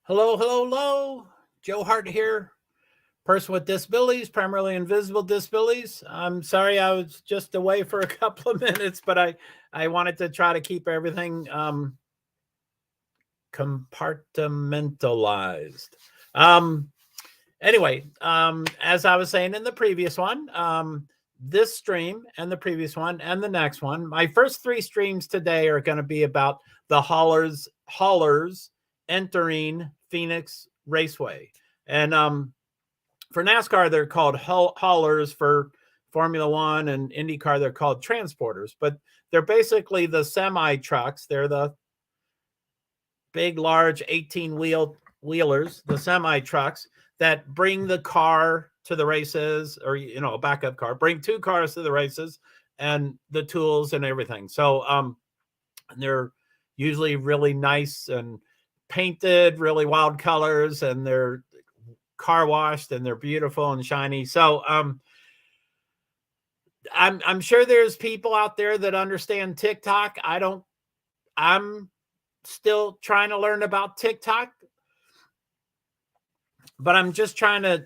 Hello, hello, hello. Joe Hart here, person with disabilities, primarily invisible disabilities. I'm sorry I was just away for a couple of minutes, but I wanted to try to keep everything compartmentalized. Um, anyway, as I was saying in the previous one, this stream and the previous one and the next one, my first three streams today are going to be about the haulers entering Phoenix Raceway. And for NASCAR, they're called haulers. For Formula One and IndyCar, they're called transporters. But they're basically the semi trucks. They're the big, large 18-wheelers, the semi trucks that bring the car to the races, or a backup car, bring two cars to the races and the tools and everything. So they're usually really nice and painted, really wild colors, and they're car washed and they're beautiful and shiny. So I'm sure there's people out there that understand TikTok. I'm still trying to learn about TikTok, but I'm just trying to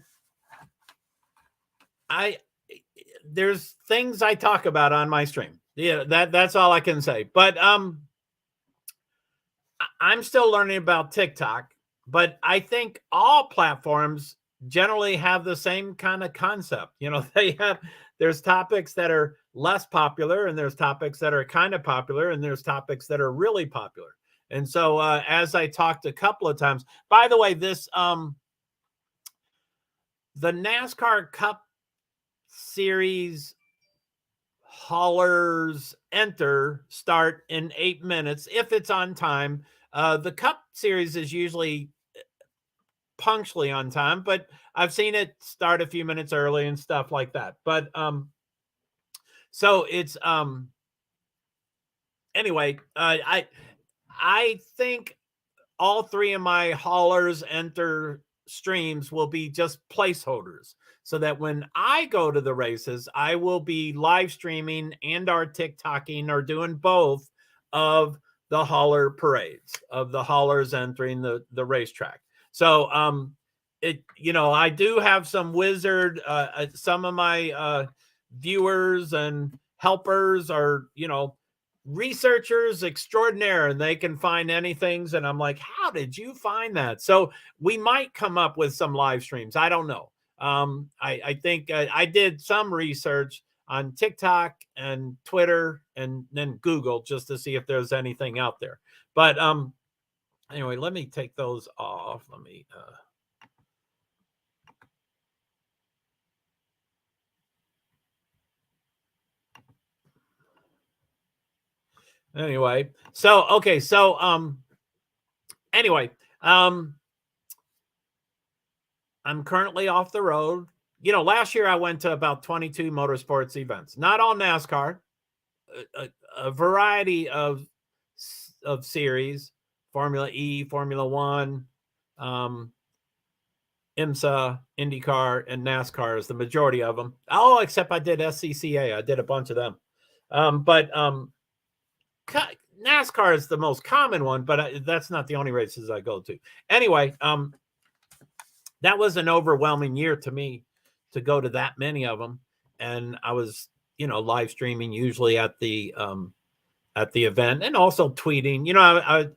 there's things I talk about on my stream. Yeah, that's all I can say. But I'm still learning about TikTok, but I think all platforms generally have the same kind of concept. There's topics that are less popular, and there's topics that are kind of popular, and there's topics that are really popular. And so as I talked a couple of times, by the way, this the NASCAR Cup Series haulers start in 8 minutes if it's on time. The Cup Series is usually punctually on time, but I've seen it start a few minutes early and stuff like that. But so it's anyway, I think all three of my haulers enter streams will be just placeholders, so that when I go to the races, I will be live streaming and or TikToking or doing both of the hauler parades, of the haulers entering the racetrack. So I do have some wizard, some of my viewers and helpers are, researchers extraordinaire, and they can find anything. And I'm like, how did you find that? So we might come up with some live streams. I don't know. I think I did some research on TikTok and Twitter and then Google just to see if there's anything out there. But anyway, let me take those off. Let me anyway. So okay, so anyway, I'm currently off the road. Last year I went to about 22 motorsports events, not all NASCAR, a variety of series, Formula E, Formula One, IMSA, IndyCar, and NASCAR is the majority of them. Oh, except I did SCCA. I did a bunch of them. But NASCAR is the most common one, but that's not the only races I go to. Anyway, that was an overwhelming year to me to go to that many of them. And I was, live streaming usually at the event, and also tweeting.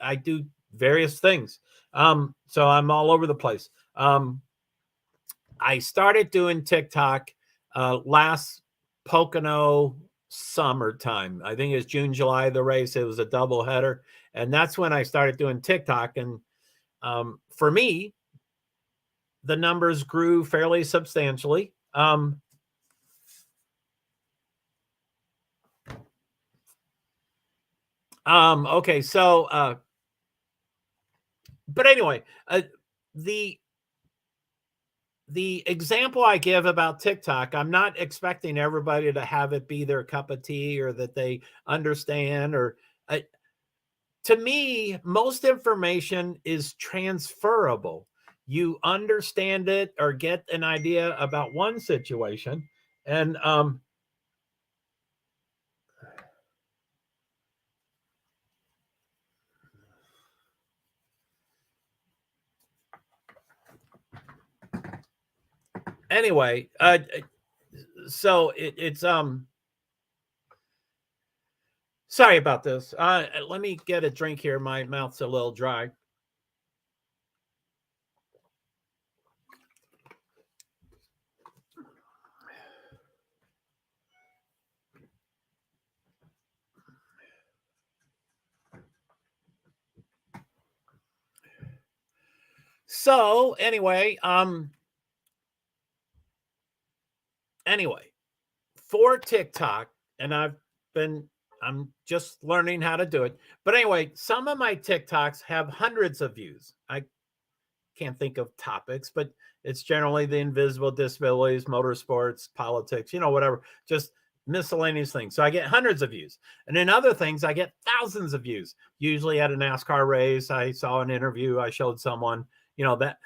I do various things. So I'm all over the place. I started doing TikTok last Pocono summertime. I think it was June, July, the race. It was a double header. And that's when I started doing TikTok. And for me, the numbers grew fairly substantially. Okay, so but anyway, the example I give about TikTok, I'm not expecting everybody to have it be their cup of tea or that they understand. Or to me, most information is transferable. You understand it or get an idea about one situation, and anyway, so it's sorry about this. Let me get a drink here. My mouth's a little dry. So anyway, for TikTok, and I'm just learning how to do it. But anyway, some of my TikToks have hundreds of views. I can't think of topics, but it's generally the invisible disabilities, motorsports, politics, whatever, just miscellaneous things. So I get hundreds of views. And in other things, I get thousands of views. Usually at a NASCAR race, I saw an interview, I showed someone, that.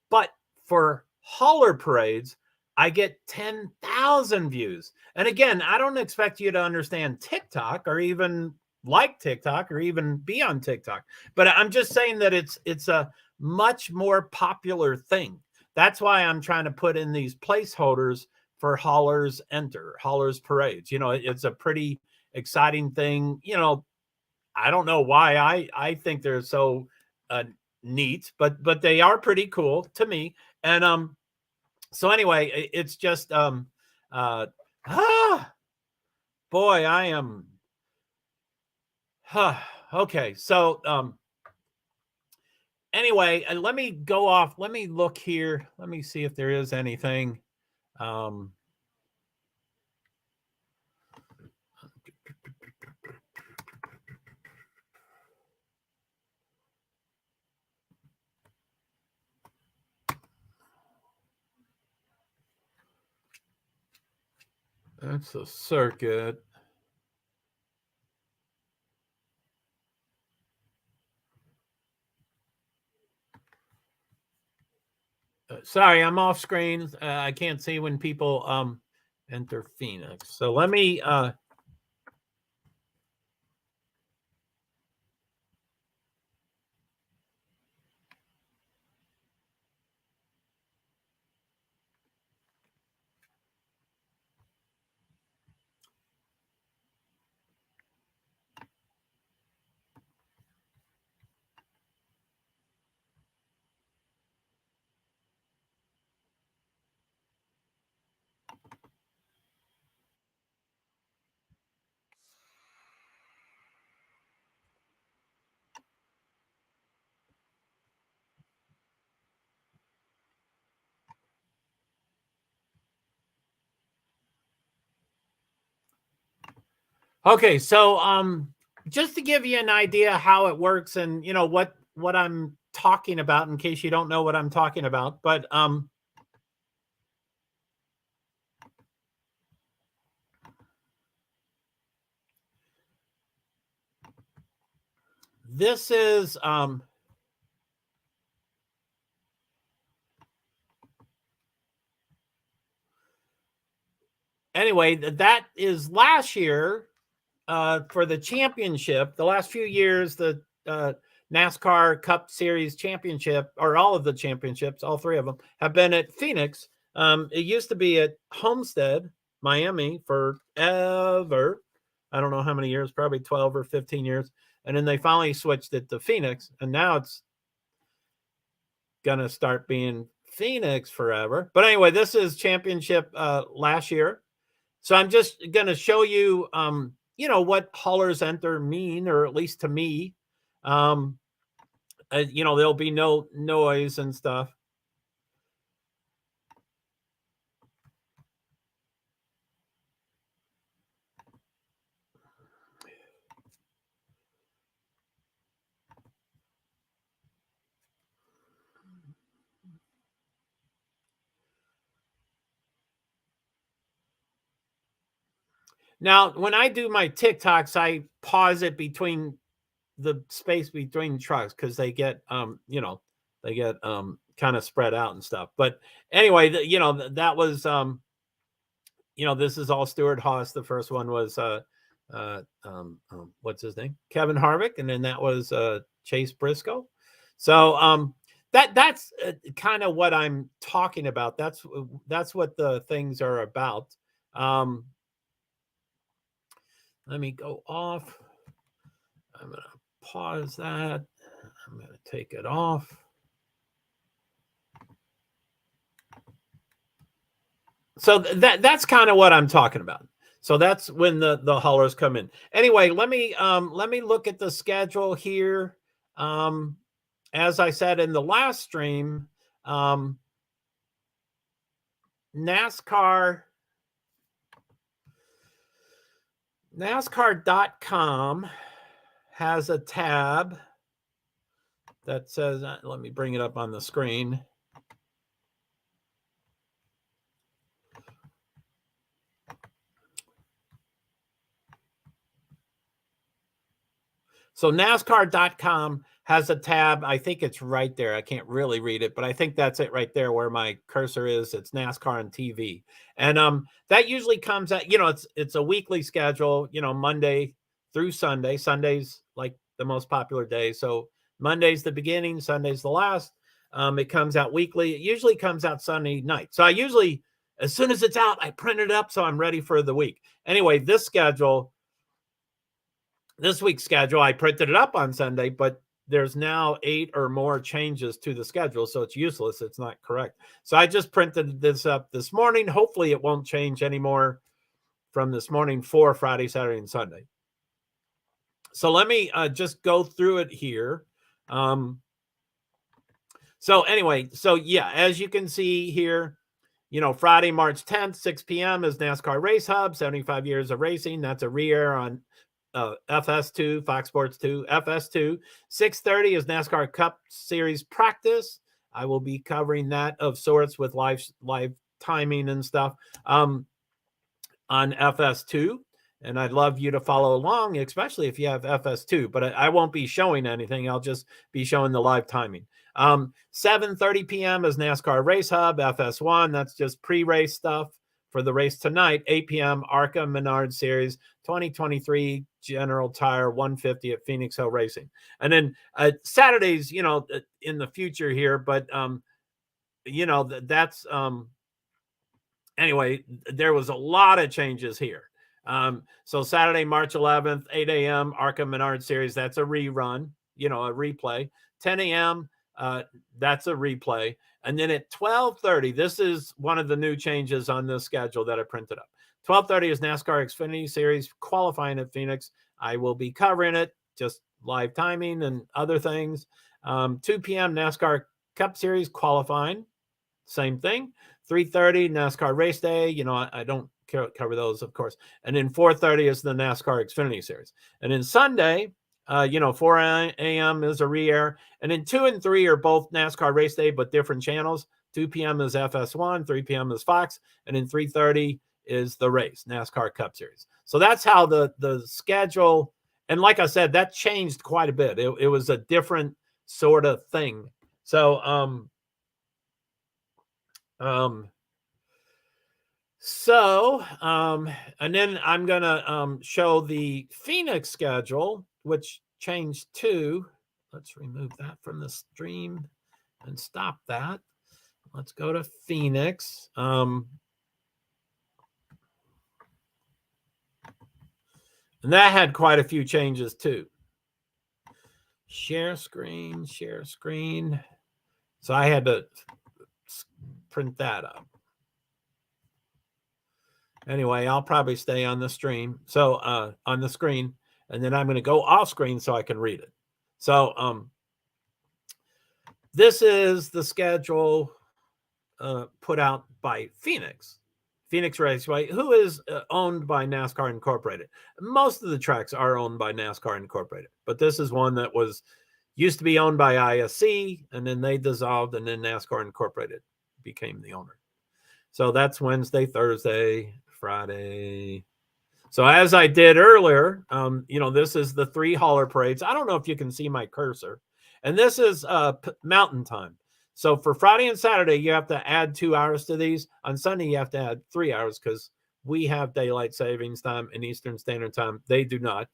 But for hauler parades, I get 10,000 views. And again, I don't expect you to understand TikTok or even like TikTok or even be on TikTok. But I'm just saying that it's a much more popular thing. That's why I'm trying to put in these placeholders for haulers parades. It's a pretty exciting thing. I don't know why I think they're so neat, but they are pretty cool to me. And so anyway, it's just boy, I am okay. So anyway, let me go off. Let me look here. Let me see if there is anything. That's a circuit. Sorry, I'm off screen. I can't see when people enter Phoenix. So let me Okay, so just to give you an idea how it works and what I'm talking about in case you don't know what I'm talking about, but this is anyway, that is last year for the championship. The last few years, the NASCAR Cup Series championship, or all of the championships, all three of them, have been at Phoenix. It used to be at Homestead, Miami, forever. I don't know how many years, probably 12 or 15 years. And then they finally switched it to Phoenix. And now it's going to start being Phoenix forever. But anyway, this is championship last year. So I'm just going to show you, what haulers enter mean, or at least to me. There'll be no noise and stuff. Now, when I do my TikToks, I pause it between the space between trucks because they get kind of spread out and stuff. But anyway, that was this is all Stuart Haas. The first one was what's his name? Kevin Harvick, and then that was Chase Briscoe. So that's kind of what I'm talking about. That's what the things are about. Let me go off. I'm going to pause that. I'm going to take it off. So that's kind of what I'm talking about. So that's when the haulers come in. Anyway, let me look at the schedule here. As I said in the last stream, NASCAR.com has a tab that says, let me bring it up on the screen. So NASCAR.com has a tab. I think it's right there. I can't really read it, but I think that's it right there where my cursor is. It's NASCAR on TV. And that usually comes at, it's a weekly schedule, Monday through Sunday. Sunday's like the most popular day. So Monday's the beginning, Sunday's the last. It comes out weekly. It usually comes out Sunday night. So I usually, as soon as it's out, I print it up so I'm ready for the week. Anyway, this week's schedule, I printed it up on Sunday, but there's now 8 or more changes to the schedule, so it's useless. It's not correct. So I just printed this up this morning. Hopefully it won't change anymore from this morning for Friday, Saturday, and Sunday. So let me just go through it here. So anyway, yeah, as you can see here, Friday, March 10th, 6 p.m. is NASCAR Race Hub, 75 years of racing. That's a re-air on FS2, Fox Sports 2, FS2. 6:30 is NASCAR Cup Series practice. I will be covering that of sorts with live timing and stuff on FS2. And I'd love you to follow along, especially if you have FS2. But I won't be showing anything. I'll just be showing the live timing. 7:30 p.m. is NASCAR Race Hub, FS1. That's just pre-race stuff for the race tonight. 8 p.m. ARCA Menard Series 2023 General Tire 150 at Phoenix Hill Racing. And then Saturdays, in the future here, but that's anyway, there was a lot of changes here. So Saturday, March 11th, 8 a.m. ARCA Menard Series, that's a rerun, a replay. 10 a.m. That's a replay. And then at 12:30, this is one of the new changes on this schedule that I printed up. 12:30 is NASCAR Xfinity Series qualifying at Phoenix. I will be covering it, just live timing and other things. 2 p.m. NASCAR Cup Series qualifying, same thing. 3:30 NASCAR Race Day. I don't cover those, of course. And then 4:30 is the NASCAR Xfinity Series. And then Sunday, 4 a.m. is a re-air. And then 2 and 3 are both NASCAR Race Day, but different channels. 2 p.m. is FS1, 3 p.m. is Fox, and then 3:30 is the race, NASCAR Cup Series. So that's how the schedule, and like I said, that changed quite a bit. It was a different sort of thing. So, and then I'm going to show the Phoenix schedule, which changed too. Let's remove that from the stream and stop that. Let's go to Phoenix. And that had quite a few changes too. Share screen. So I had to print that up. Anyway, I'll probably stay on the stream. So on the screen, and then I'm going to go off screen so I can read it. So this is the schedule put out by Phoenix Raceway, who is owned by NASCAR Incorporated. Most of the tracks are owned by NASCAR Incorporated, but this is one that used to be owned by ISC, and then they dissolved, and then NASCAR Incorporated became the owner. So that's Wednesday, Thursday, Friday. So as I did earlier, this is the 3 hauler parades. I don't know if you can see my cursor. And this is mountain time. So for Friday and Saturday, you have to add 2 hours to these. On Sunday, you have to add 3 hours because we have daylight savings time and Eastern Standard Time. They do not.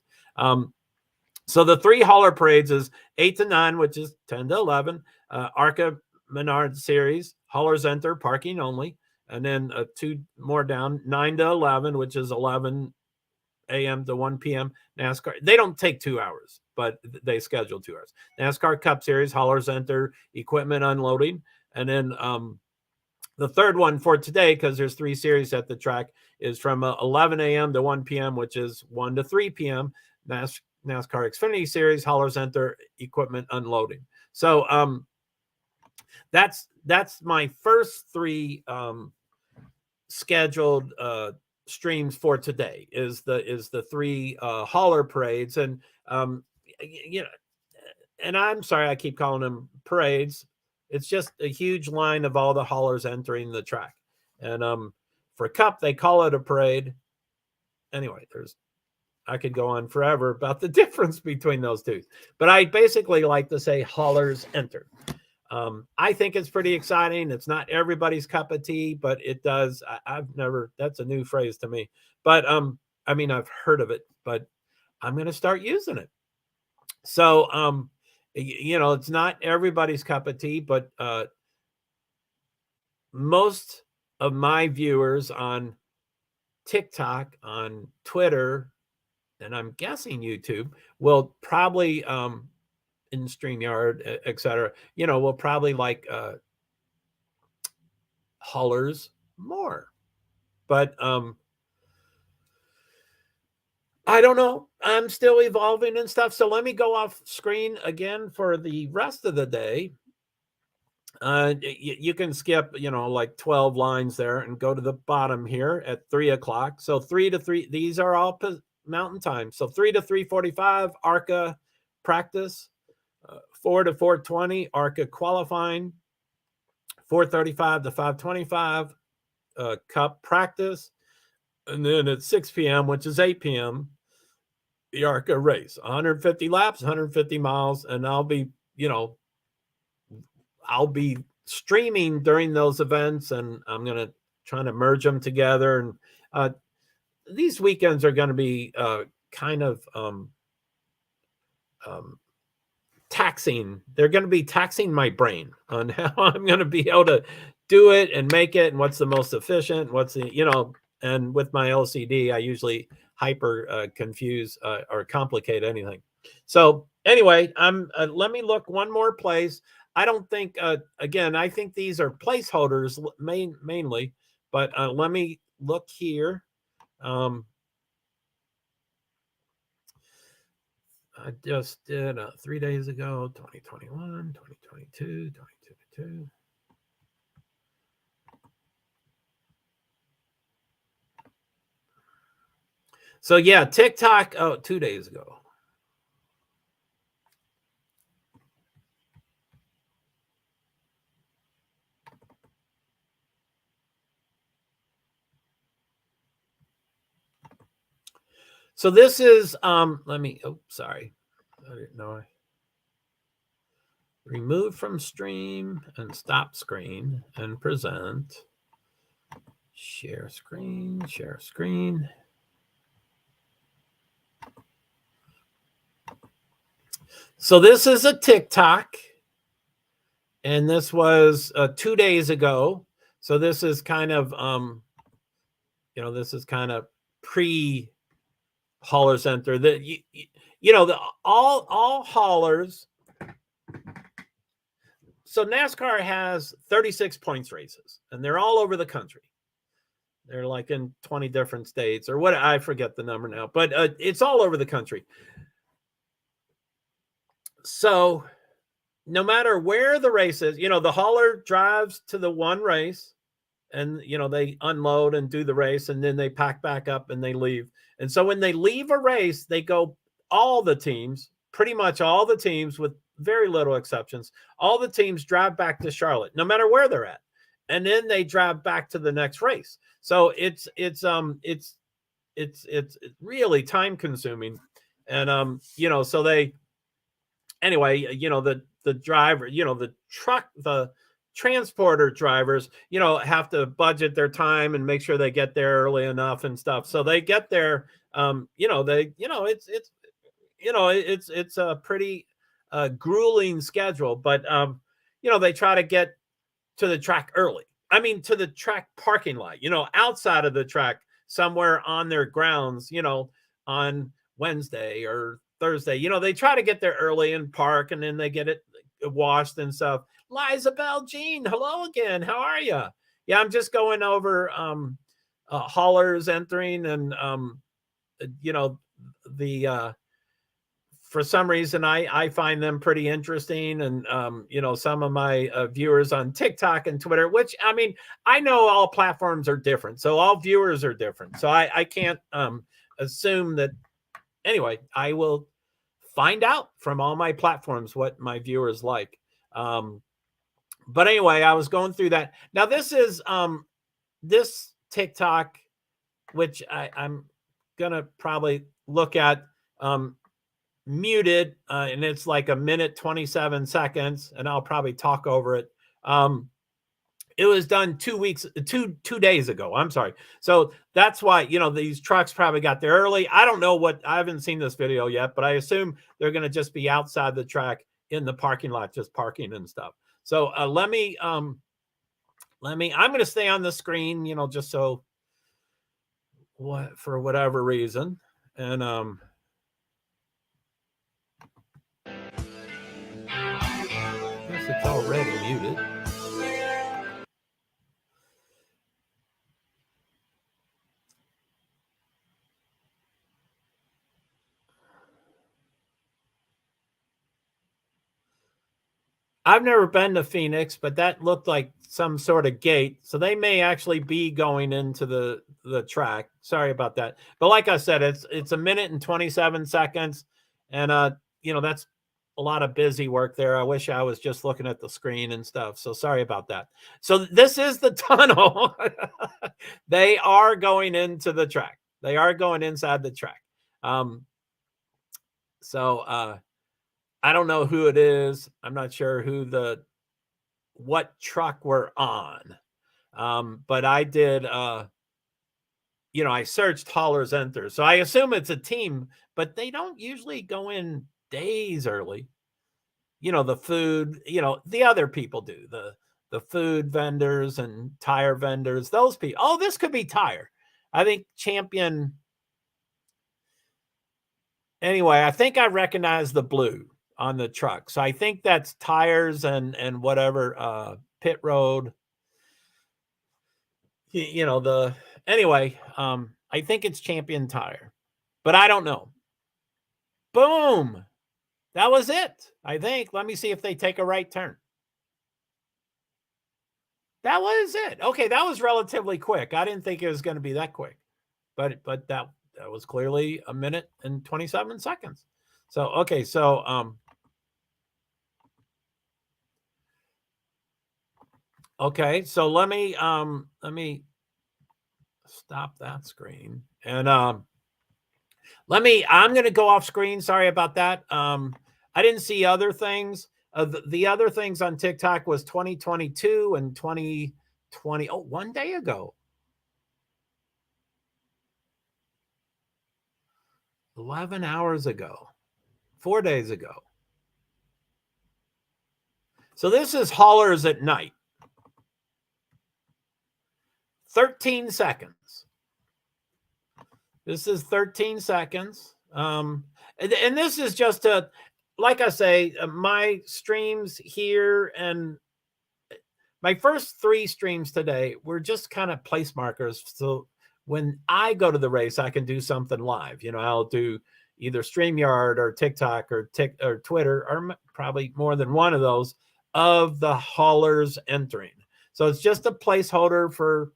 So the 3 hauler parades is 8 to 9, which is 10 to 11. Arca Menard Series, haulers enter, parking only. And then 2 more down, 9 to 11, which is 11 a.m. to 1 p.m. NASCAR. They don't take 2 hours, but they schedule 2 hours. NASCAR Cup Series, haulers enter, equipment unloading. And then the third one for today, because there's 3 series at the track, is from 11 a.m. to 1 p.m., which is 1 to 3 p.m. NASCAR Xfinity Series, haulers enter, equipment unloading. So that's my first 3 scheduled streams for today. Is the 3 hauler parades, and you know, and I'm sorry I keep calling them parades. It's just a huge line of all the haulers entering the track. And for Cup, they call it a parade. Anyway, I could go on forever about the difference between those two. But I basically like to say haulers enter. I think it's pretty exciting. It's not everybody's cup of tea, but it does. That's a new phrase to me. But I mean, I've heard of it, but I'm going to start using it. So, it's not everybody's cup of tea, but most of my viewers on TikTok, on Twitter, and I'm guessing YouTube will probably in StreamYard, etc. Will probably like haulers more. But I don't know. I'm still evolving and stuff. So let me go off screen again for the rest of the day. You can skip, like 12 lines there and go to the bottom here at 3 o'clock. So 3 to 3, these are all mountain time. So 3 to 3:45, ARCA practice. 4 to 4:20, ARCA qualifying. 4:35 to 5:25, Cup practice. And then at 6 p.m., which is 8 p.m., the ARCA race. 150 laps, 150 miles. And I'll be streaming during those events, and I'm going to try to merge them together. And these weekends are going to be kind of taxing. They're going to be taxing my brain on how I'm going to be able to do it and make it, and what's the most efficient, and with my LCD, I usually hyper confuse or complicate anything. So anyway, let me look one more place. I don't think, again, I think these are placeholders mainly, but let me look here. I just did 3 days ago, 2021, 2022, 2022. So yeah, TikTok, 2 days ago. So this is, sorry. I didn't know. Remove from stream and stop screen and present. Share screen, share screen. So this is a TikTok, and this was 2 days ago. So this is kind of, this is kind of pre hauler center. All haulers. So NASCAR has 36 points races, and they're all over the country. They're like in 20 different states or what. I forget the number now, but it's all over the country. So no matter where the race is, the hauler drives to the one race, and, they unload and do the race, and then they pack back up and they leave. And so when they leave a race, they go, pretty much all the teams, with very little exceptions, all the teams drive back to Charlotte, no matter where they're at. And then they drive back to the next race. So it's really time consuming. And, so they, anyway, the driver, the transporter drivers, have to budget their time and make sure they get there early enough and stuff. So they get there, it's a pretty grueling schedule, but they try to get to the track early. I mean, to the track parking lot, outside of the track, somewhere on their grounds, on Wednesday or Thursday. They try to get there early and park, and then they get it washed and stuff. Liza Bell Jean, hello again. How are you? Yeah, I'm just going over haulers entering, and the for some reason I find them pretty interesting, and some of my viewers on TikTok and Twitter, which I mean, I know all platforms are different, so all viewers are different, so I can't assume that. Anyway, I will find out from all my platforms what my viewers like. But anyway, I was going through that. Now this is this TikTok, which I'm gonna probably look at muted, and it's like a minute 27 seconds, and I'll probably talk over it. It was done 2 days ago. I'm sorry. So that's why, these trucks probably got there early. I don't know I haven't seen this video yet, but I assume they're going to just be outside the track in the parking lot, just parking and stuff. So I'm going to stay on the screen, just so for whatever reason. And, I guess it's already muted. I've never been to Phoenix, but that looked like some sort of gate. So they may actually be going into the track. Sorry about that. But like I said, it's a minute and 27 seconds. And that's a lot of busy work there. I wish I was just looking at the screen and stuff. So sorry about that. So this is the tunnel. They are going into the track. They are going inside the track. So I don't know who it is. I'm not sure what truck we're on. But I did, I searched haulers enter. So I assume it's a team, but they don't usually go in days early. The food, the other people do, the food vendors and tire vendors, those people. Oh, this could be tire. I think Champion. Anyway, I think I recognize the blue on the truck. So I think that's tires and whatever, pit road. Anyway, I think it's Champion Tire, but I don't know. Boom. That was it, I think. Let me see if they take a right turn. That was it. Okay, that was relatively quick. I didn't think it was going to be that quick, but that was clearly a minute and 27 seconds. So, okay. So, okay. So let me stop that screen, and I'm going to go off screen. Sorry about that. I didn't see other things. The other things on TikTok was 2022 and 2020. Oh, 1 day ago. 11 hours ago. 4 days ago. So this is haulers at night. 13 seconds. This is 13 seconds. And this is just like I say, my streams here and my first 3 streams today were just kind of place markers. So when I go to the race, I can do something live. I'll do either StreamYard or TikTok or Twitter, or probably more than one of those, of the haulers entering. So it's just a placeholder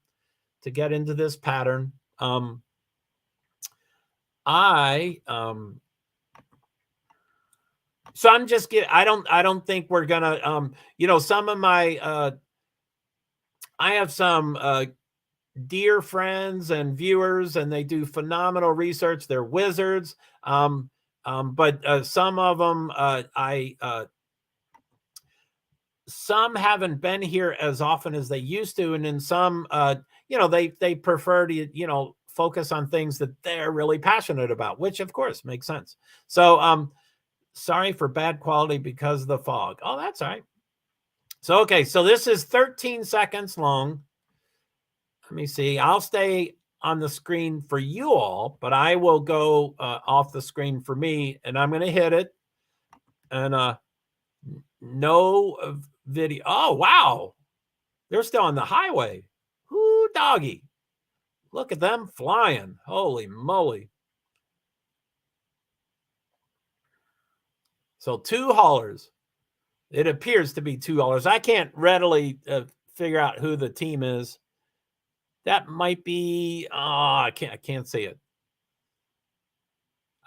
to get into this pattern. So I'm just kidding. I don't think we're gonna, some of my, I have some dear friends and viewers, and they do phenomenal research. They're wizards. But some of them, some haven't been here as often as they used to, and then some, they prefer to, focus on things that they're really passionate about, which of course makes sense. So, sorry for bad quality because of the fog. Oh, that's all right. So, okay, so this is 13 seconds long. Let me see. I'll stay on the screen for you all, but I will go off the screen for me, and I'm going to hit it. And no video. Oh, wow. They're still on the highway. Whoo, doggy. Look at them flying. Holy moly. So 2 haulers. It appears to be 2 haulers. I can't readily figure out who the team is. That might be, I can't see it.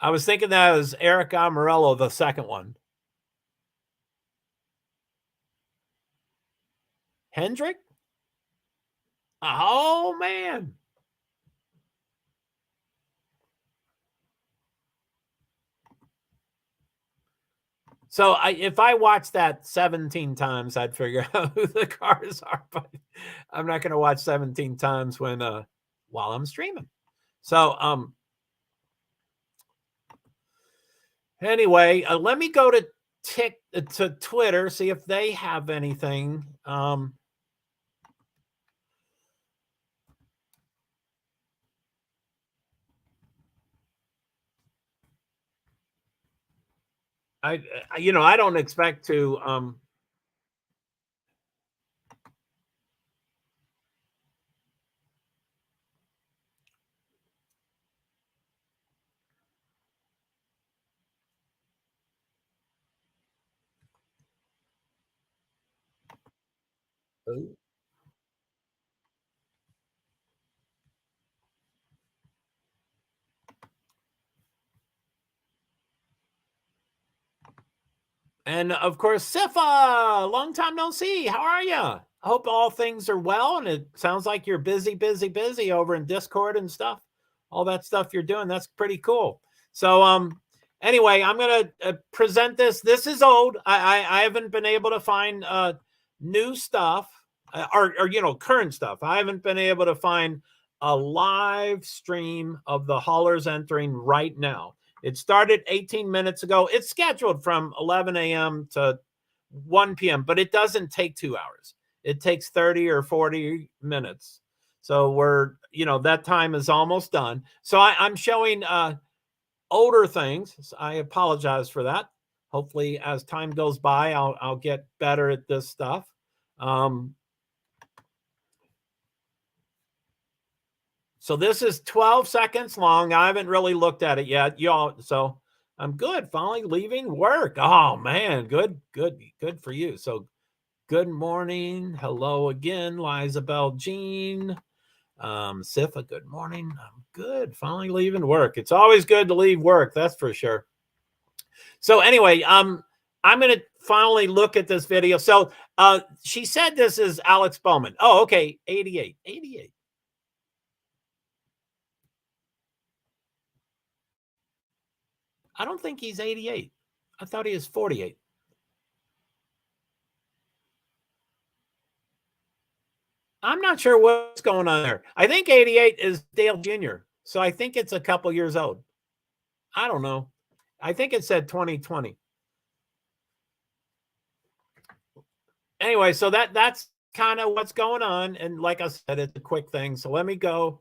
I was thinking that was Eric Amarello, the second one. Hendrick? Oh, man. So if I watch that 17 times, I'd figure out who the cars are, but I'm not going to watch 17 times when while I'm streaming. So anyway, let me go to Twitter, see if they have anything. I don't expect to and of course, Sifa, long time no see. How are you? I hope all things are well, and it sounds like you're busy over in Discord and stuff. All that stuff you're doing, that's pretty cool. So anyway, I'm gonna present this. This is old. I haven't been able to find new stuff or current stuff. I haven't been able to find a live stream of the haulers entering right now. It started 18 minutes ago. It's scheduled from 11 a.m. to 1 p.m., but it doesn't take 2 hours. It takes 30 or 40 minutes. So that time is almost done. So I'm showing older things. I apologize for that. Hopefully, as time goes by, I'll get better at this stuff. So this is 12 seconds long. I haven't really looked at it yet, y'all. So I'm good. Finally leaving work. Oh man, good for you. So good morning. Hello again, Liza Bell Jean. Sifa, good morning. I'm good. Finally leaving work. It's always good to leave work, that's for sure. So anyway, I'm going to finally look at this video. So she said this is Alex Bowman. Oh, okay. 88. I don't think he's 88. I thought he was 48. I'm not sure what's going on there. I think 88 is Dale Jr., so I think it's a couple years old. I don't know. I think it said 2020. Anyway, so that's kind of what's going on. And like I said, it's a quick thing. So let me go.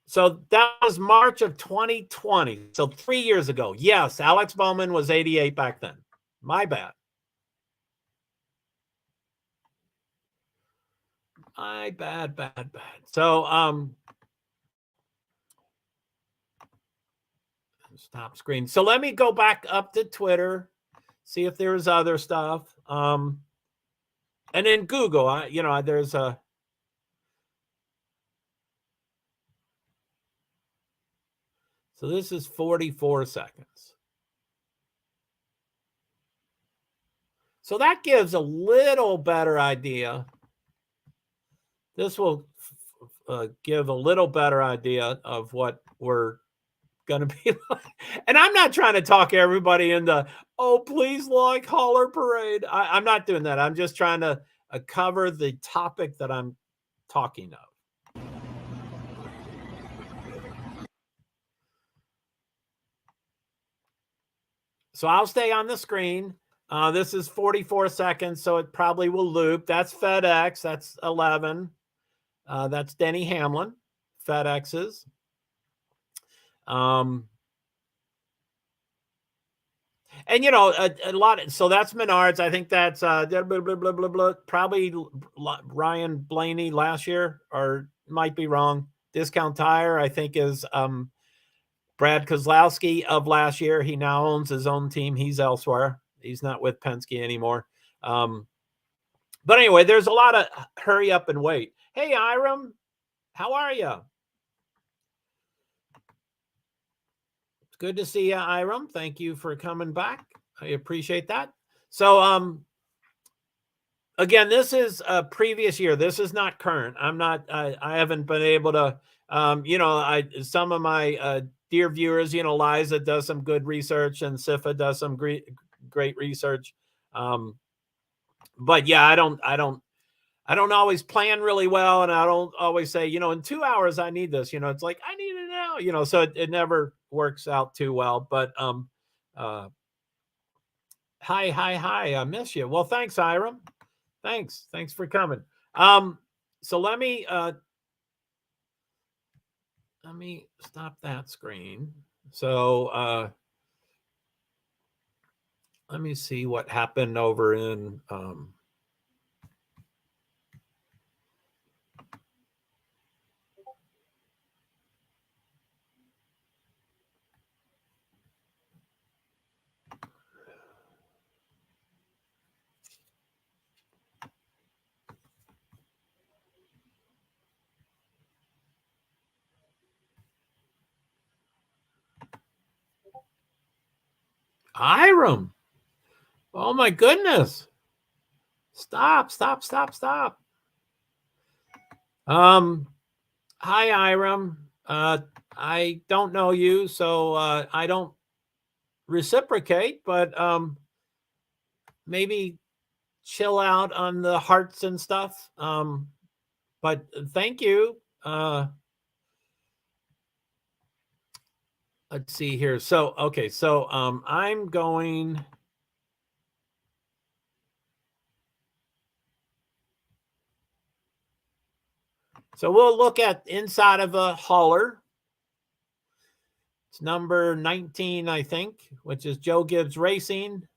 So that was March of 2020. So 3 years ago. Yes, Alex Bowman was 88 back then. My bad. My bad. So stop screen. So let me go back up to Twitter, see if there's other stuff. And then Google, there's a. So this is 44 seconds. So that gives a little better idea. This will give a little better idea of what we're going to be like, and I'm not trying to talk everybody into, oh, please like Holler Parade. I'm not doing that. I'm just trying to cover the topic that I'm talking of. So I'll stay on the screen. This is 44 seconds, so it probably will loop. That's FedEx. That's 11. That's Denny Hamlin, FedEx's. And, you know, a lot. So that's Menards. I think that's blah, blah, blah, blah, blah, probably Ryan Blaney last year, or might be wrong. Discount Tire, I think, is Brad Kozlowski of last year. He now owns his own team. He's elsewhere. He's not with Penske anymore. But anyway, there's a lot of hurry up and wait. Hey, Iram, how are you? It's good to see you, Iram. Thank you for coming back. I appreciate that. So, again, this is a previous year. This is not current. I haven't been able to, you know, some of my dear viewers, you know, Liza does some good research and Sifa does some great research. But yeah, I don't always plan really well. And I don't always say, you know, in 2 hours, I need this, you know, it's like, I need it now, you know, so it never works out too well. But, hi, I miss you. Well, thanks, Iram. Thanks for coming. So let me stop that screen. So, let me see what happened over in, Iram. Oh my goodness. Stop. Hi, Iram. I don't know you, so I don't reciprocate, but maybe chill out on the hearts and stuff. But thank you. Let's see here. So, okay. So, I'm going. So we'll look at inside of a hauler. It's number 19, I think, which is Joe Gibbs Racing.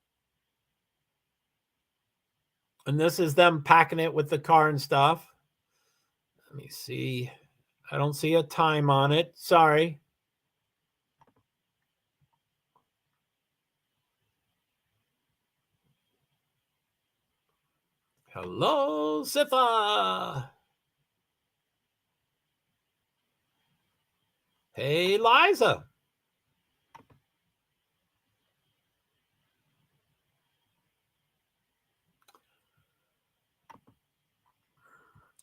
And this is them packing it with the car and stuff. Let me see. I don't see a time on it. Sorry. Hello, Sifa. Hey, Liza.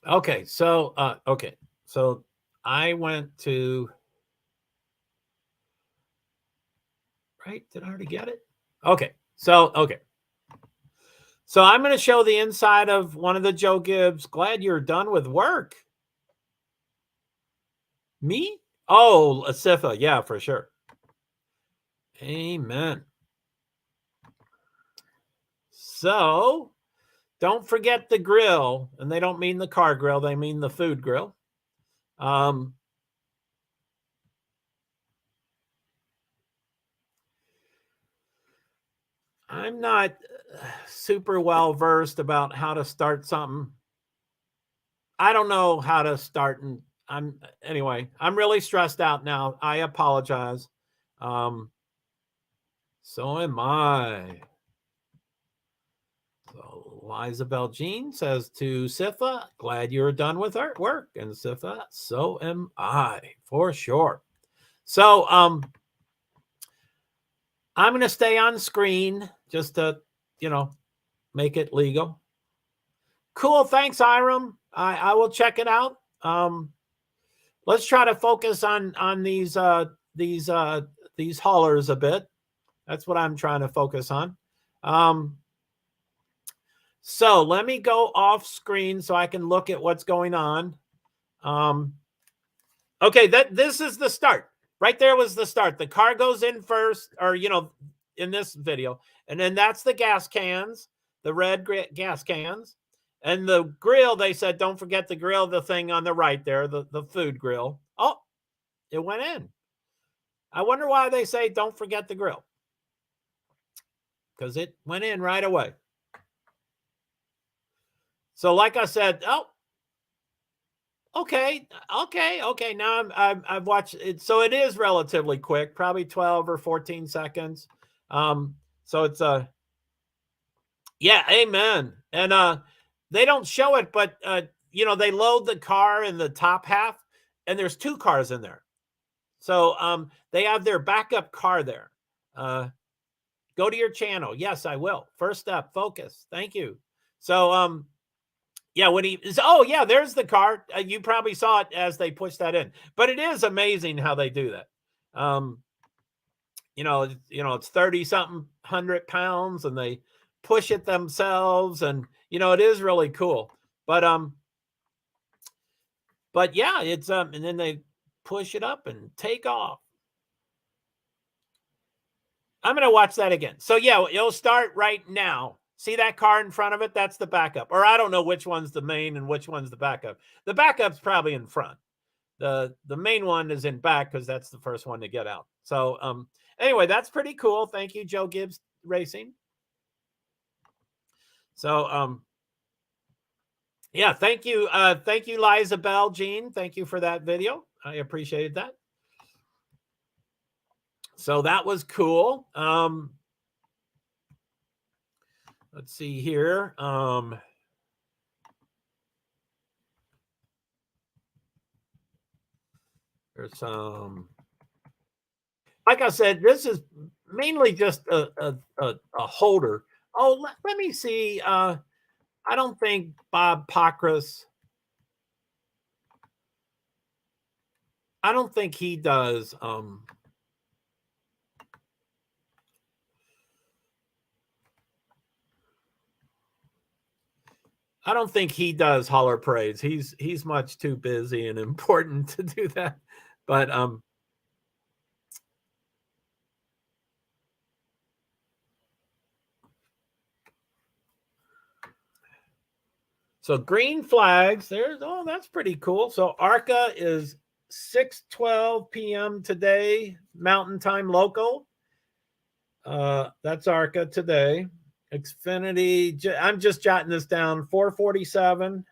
Okay, so So I went to, right? Did I already get it? Okay. So I'm going to show the inside of one of the Joe Gibbs. Glad you're done with work. Me? Oh, Sifa. Yeah, for sure. Amen. So don't forget the grill. And they don't mean the car grill. They mean the food grill. I'm not super well versed about how to start something. I don't know how to start, and I'm really stressed out now. I apologize. So am I. So Isabel Jean says to Sifa, glad you're done with her work. And Sifa, so am I, for sure. So I'm going to stay on screen just to, you know, make it legal. Cool. Thanks, Iram. I will check it out. Let's try to focus on these these haulers a bit. That's what I'm trying to focus on. So let me go off screen so I can look at what's going on. Okay, this is the start. Right there was the start. The car goes in first, or in this video, and then that's the gas cans, the red gas cans, and the grill. They said don't forget the grill, the thing on the right there, the food grill. Oh, it went in. I wonder why they say don't forget the grill, because it went in right away. So like I said, oh, okay. Now I've watched it, so it is relatively quick, probably 12 or 14 seconds. So it's yeah, amen. And they don't show it, but they load the car in the top half, and there's 2 cars in there. So they have their backup car there. Go to your channel. Yes, I will. First step, focus. Thank you. So yeah, yeah, there's the car. You probably saw it as they pushed that in, but it is amazing how they do that. It's 30 something 100 pounds, and they push it themselves, and it is really cool. But yeah, it's and then they push it up and take off. I'm going to watch that again. So yeah, it'll start right now. See that car in front of it? That's the backup. Or I don't know which one's the main and which one's the backup. The backup's probably in front. The main one is in back because that's the first one to get out. So anyway, that's pretty cool. Thank you, Joe Gibbs Racing. So yeah, thank you, Liza Bell, Jean. Thank you for that video. I appreciated that. So that was cool. Let's see here. There's some. Like I said, this is mainly just a holder. Oh, let me see. I don't think Bob Pockrass. I don't think he does. I don't think he does hauler parades. He's much too busy and important to do that. But so green flags. That's pretty cool. So ARCA is 6:12 p.m. today, Mountain Time local. That's ARCA today. Xfinity, I'm just jotting this down, 4:47.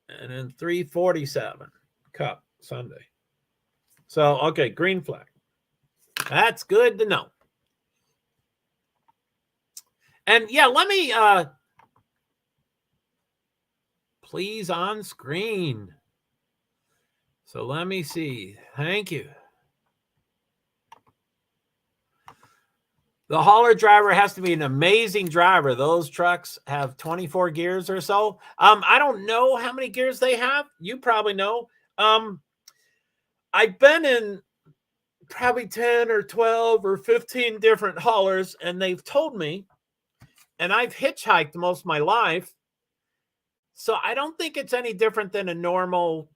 And then 3:47 Cup Sunday. So, okay, green flag. That's good to know. And yeah, let me please on screen. So let me see. Thank you. The hauler driver has to be an amazing driver. Those trucks have 24 gears or so. I don't know how many gears they have. You probably know. I've been in probably 10 or 12 or 15 different haulers, and they've told me, and I've hitchhiked most of my life, so I don't think it's any different than a normal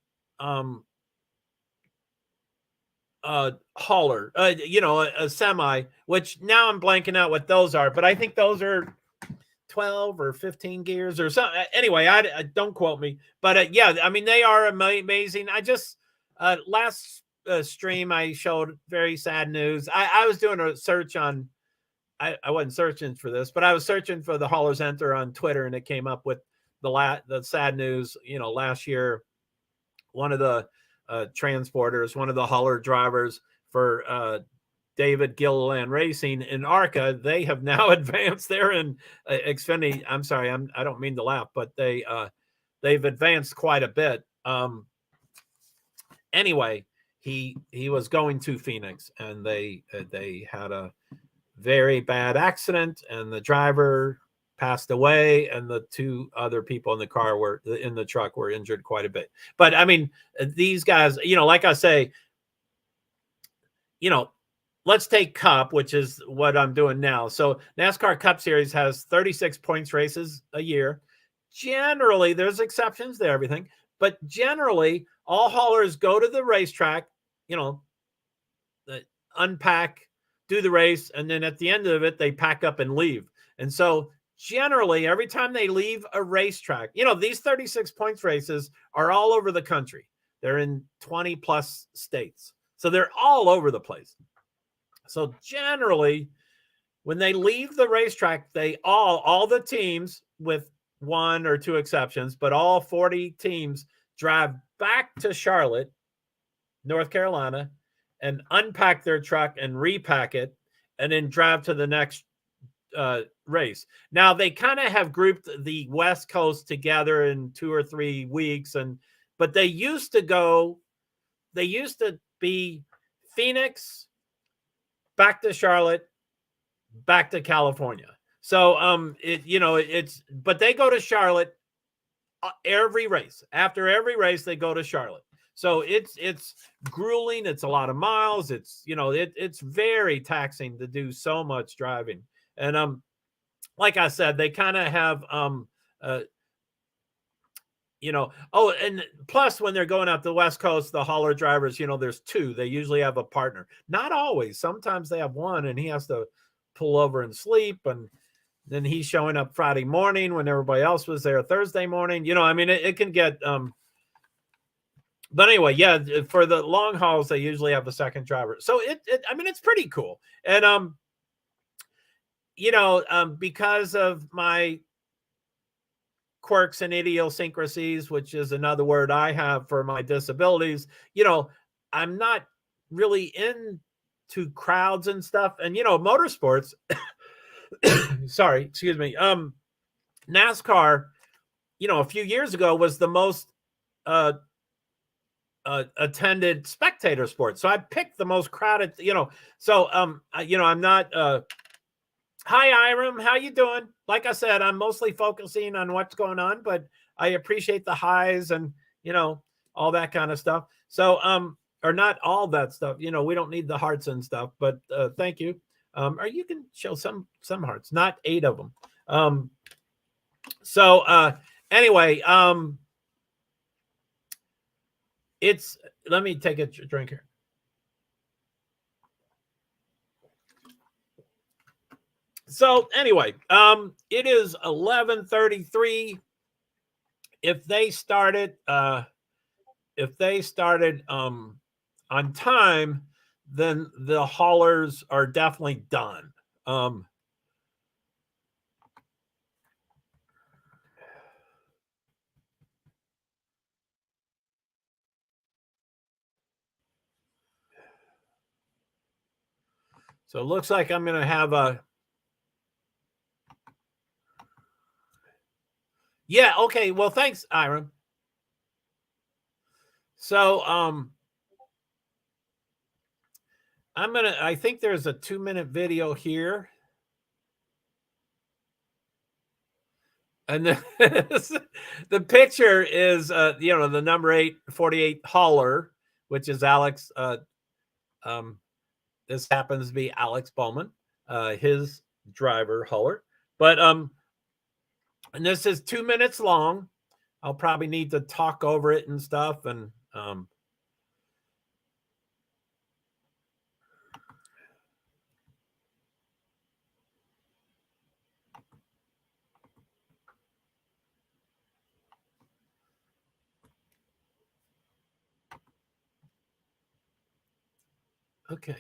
hauler, a semi, which now I'm blanking out what those are, but I think those are 12 or 15 gears or something. Anyway, I don't quote me, but yeah, I mean, they are amazing. I just last stream I showed very sad news. I was doing a search on, I wasn't searching for this, but I was searching for the Haulers Enter on Twitter, and it came up with the sad news. Last year, one of the transporters, one of the hauler drivers for David Gilliland Racing in ARCA, they have now advanced there in Xfinity. I'm sorry, I don't mean to laugh, but they've advanced quite a bit. Anyway, he was going to Phoenix, and they had a very bad accident, and the driver passed away, and the 2 other people in the truck were injured quite a bit. But I mean, these guys, like I say, let's take Cup, which is what I'm doing now. So NASCAR Cup Series has 36 points races a year. Generally, there's exceptions to everything, but generally, all haulers go to the racetrack, unpack, do the race, and then at the end of it, they pack up and leave. And so generally, every time they leave a racetrack, these 36 points races are all over the country. They're in 20 plus states. So they're all over the place. So generally, when they leave the racetrack, all the teams, with 1 or 2 exceptions, but all 40 teams drive back to Charlotte, North Carolina, and unpack their truck and repack it, and then drive to the next race. Now, they kind of have grouped the West Coast together in 2 or 3 weeks, but they used to be Phoenix, back to Charlotte, back to California. So but they go to Charlotte every race. After every race, they go to Charlotte. So it's grueling. It's a lot of miles. It's it's very taxing to do so much driving. And like I said, they kind of have and plus, when they're going out the West Coast, the hauler drivers, there's 2. They usually have a partner. Not always. Sometimes they have 1, and he has to pull over and sleep, and then he's showing up Friday morning when everybody else was there Thursday morning. It can get but anyway, yeah, for the long hauls, they usually have a second driver. So it's pretty cool. And because of my quirks and idiosyncrasies, which is another word I have for my disabilities, I'm not really into crowds and stuff. And motorsports, sorry, excuse me, NASCAR, a few years ago was the most attended spectator sport. So I picked the most crowded, so I'm not hi Iram, how you doing? Like I said, I'm mostly focusing on what's going on, but I appreciate the highs and all that kind of stuff. So or not all that stuff, we don't need the hearts and stuff, but thank you. Or you can show some hearts, not 8 of them. So anyway, let me take a drink here. So anyway, it is 11:33. If they started on time, then the haulers are definitely done. So it looks like I'm going to have a. Yeah. Okay. Well, thanks, Iram. So I think there's a 2-minute video here. And the picture is, the number 848 hauler, which is Alex. This happens to be Alex Bowman, his driver hauler. But and this is 2 minutes long. I'll probably need to talk over it and stuff. And okay,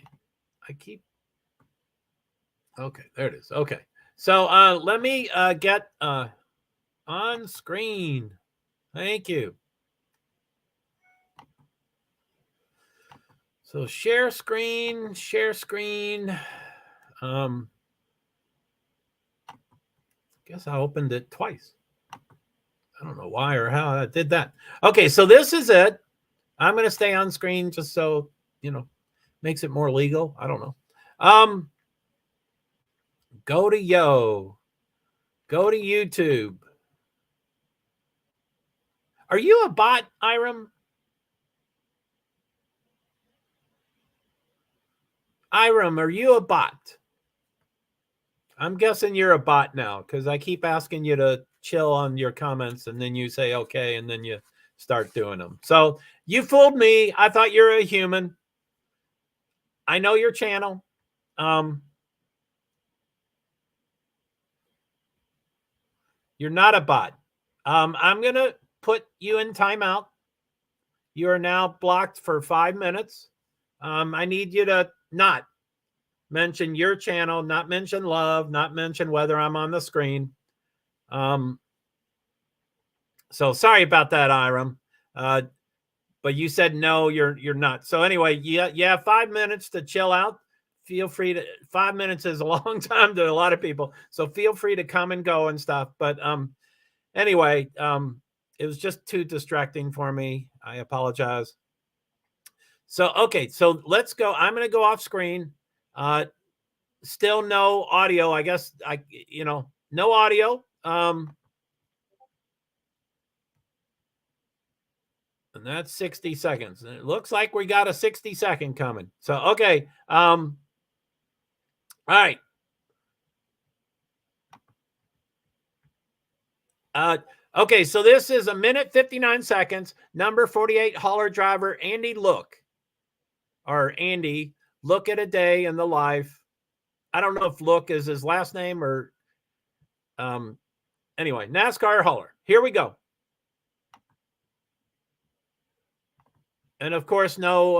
okay, there it is. Okay, so let me get on screen. Thank you. So share screen. Guess I opened it twice. I don't know why or how I did that. Okay, so this is it. I'm going to stay on screen just so, makes it more legal. I don't know. Go to Go to YouTube. Are you a bot, Iram? Iram, are you a bot? I'm guessing you're a bot now because I keep asking you to chill on your comments and then you say okay and then you start doing them. So you fooled me. I thought you're a human. I know your channel. You're not a bot. I'm going to put you in timeout. You are now blocked for 5 minutes. I need you to not mention your channel, not mention love, not mention whether I'm on the screen. So sorry about that, Iram. But you said no, you're not. So anyway, you have 5 minutes to chill out. Feel free to. 5 minutes is a long time to a lot of people, so feel free to come and go and stuff. But anyway, it was just too distracting for me. I apologize. So okay, so let's go. I'm going to go off screen. Still no audio. I guess no audio. And that's 60 seconds. And it looks like we got a 60-second coming. So, okay. All right. Okay, so this is 1 minute, 59 seconds. Number 48 hauler driver, Andy Look. Or Andy, look at a day in the life. I don't know if Look is his last name or anyway, NASCAR hauler. Here we go. And of course, no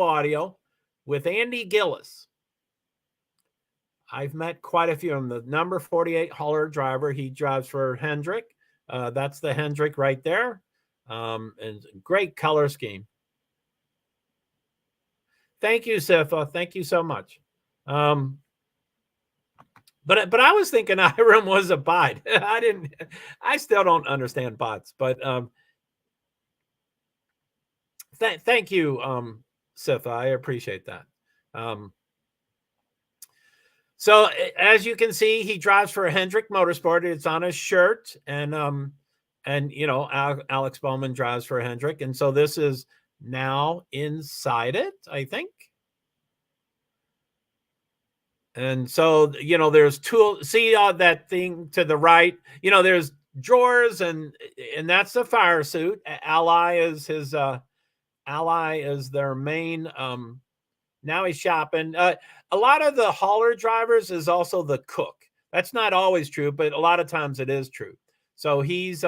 audio with Andy Gillis. I've met quite a few of them. The number 48 hauler driver, he drives for Hendrick. That's the Hendrick right there. And great color scheme. Thank you, Sifa. Thank you so much. But I was thinking Iram was a bot. I still don't understand bots, but thank you, Sifa. I appreciate that. So as you can see, he drives for Hendrick Motorsport. It's on his shirt, and Alex Bowman drives for Hendrick, and so this is now inside it, I think. And so there's tool. See that thing to the right? There's drawers, and that's the fire suit. Ally is his. Ally is their main. Now he's shopping. A lot of the hauler drivers is also the cook. That's not always true, but a lot of times it is true. So he's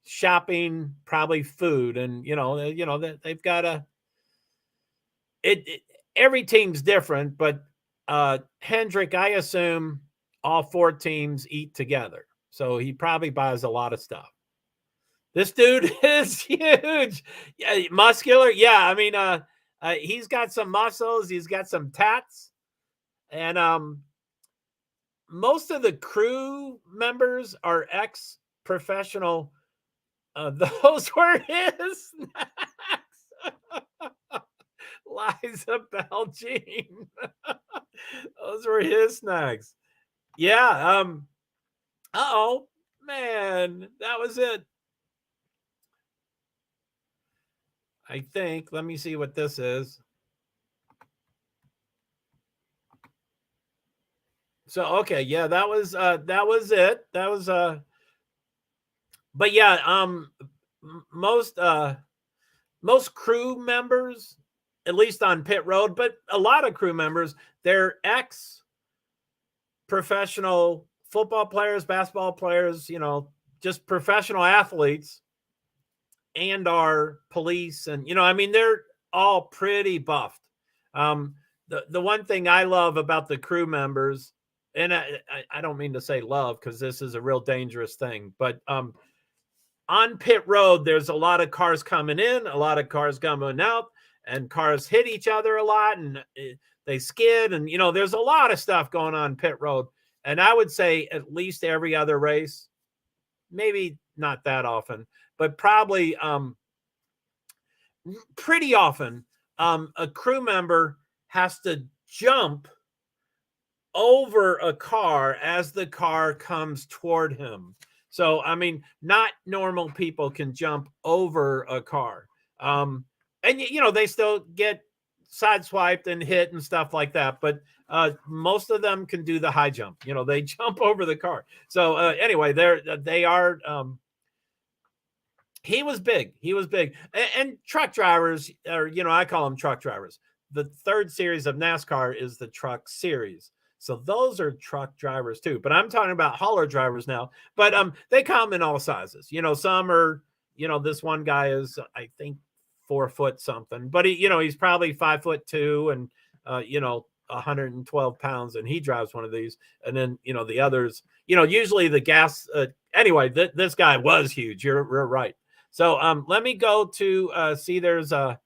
shopping probably food, and they've got every team's different, but Hendrick, I assume all 4 teams eat together. So he probably buys a lot of stuff. This dude is huge. Yeah, muscular. Yeah, I mean he's got some muscles. He's got some tats. And most of the crew members are ex-professional. Those were his snacks. Liza Belgine. Those were his snacks. Yeah. Uh-oh. Man, that was it. I think. Let me see what this is. So okay, yeah, that was it. That was but yeah, most crew members, at least on pit road, but a lot of crew members, they're ex professional football players, basketball players, just professional athletes, and are police, and I mean they're all pretty buffed. The one thing I love about the crew members, and I don't mean to say love because this is a real dangerous thing, but on pit road, there's a lot of cars coming in, a lot of cars coming out, and cars hit each other a lot, and they skid, and there's a lot of stuff going on pit road. And I would say at least every other race, maybe not that often, but probably pretty often, a crew member has to jump over a car as the car comes toward him. So, I mean, not normal people can jump over a car. And, they still get sideswiped and hit and stuff like that. But most of them can do the high jump. They jump over the car. So anyway, they are. He was big. He was big. And truck drivers are, I call them truck drivers. The third series of NASCAR is the truck series. So those are truck drivers too. But I'm talking about hauler drivers now. But they come in all sizes. Some are, this one guy is, I think, 4 foot something. But he's probably 5'2" and 112 pounds, and he drives one of these. And then the others, usually the gas. Anyway, this guy was huge. You're right. So let me go to see. There's a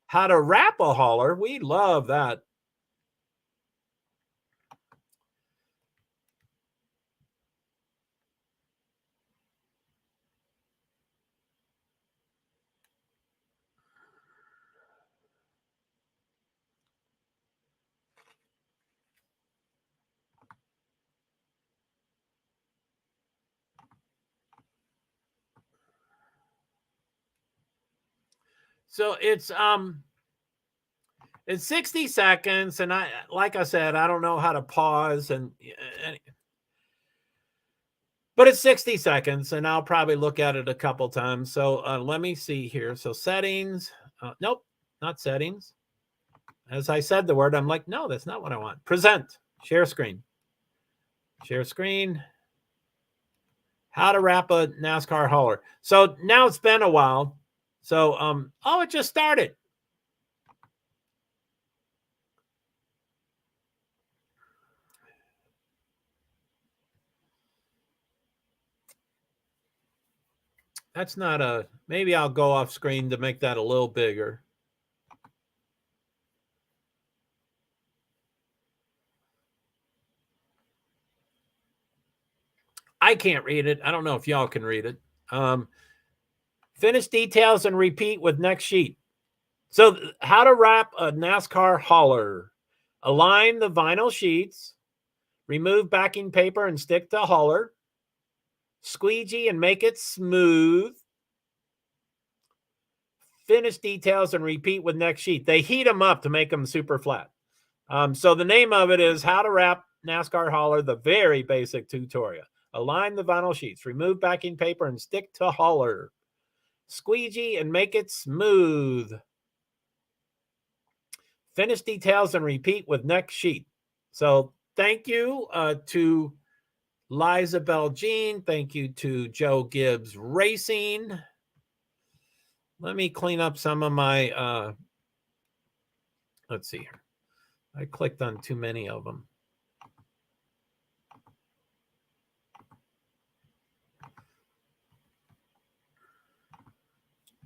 how to wrap a hauler. We love that. So it's 60 seconds, and like I said, I don't know how to pause but it's 60 seconds, and I'll probably look at it a couple times. So let me see here. So settings, nope, not settings. As I said the word, I'm like, no, that's not what I want. Present, share screen. Share screen. How to wrap a NASCAR hauler. So now it's been a while. So, it just started. That's not maybe I'll go off screen to make that a little bigger. I can't read it. I don't know if y'all can read it. Finish details and repeat with next sheet. So how to wrap a NASCAR hauler. Align the vinyl sheets. Remove backing paper and stick to hauler. Squeegee and make it smooth. Finish details and repeat with next sheet. They heat them up to make them super flat. So the name of it is How to Wrap NASCAR Hauler, the very basic tutorial. Align the vinyl sheets, remove backing paper, and stick to hauler. Squeegee and make it smooth. Finish details and repeat with next sheet. So thank you to Liza Bell Jean. Thank you to Joe Gibbs Racing. Let me clean up some of my, let's see here. I clicked on too many of them.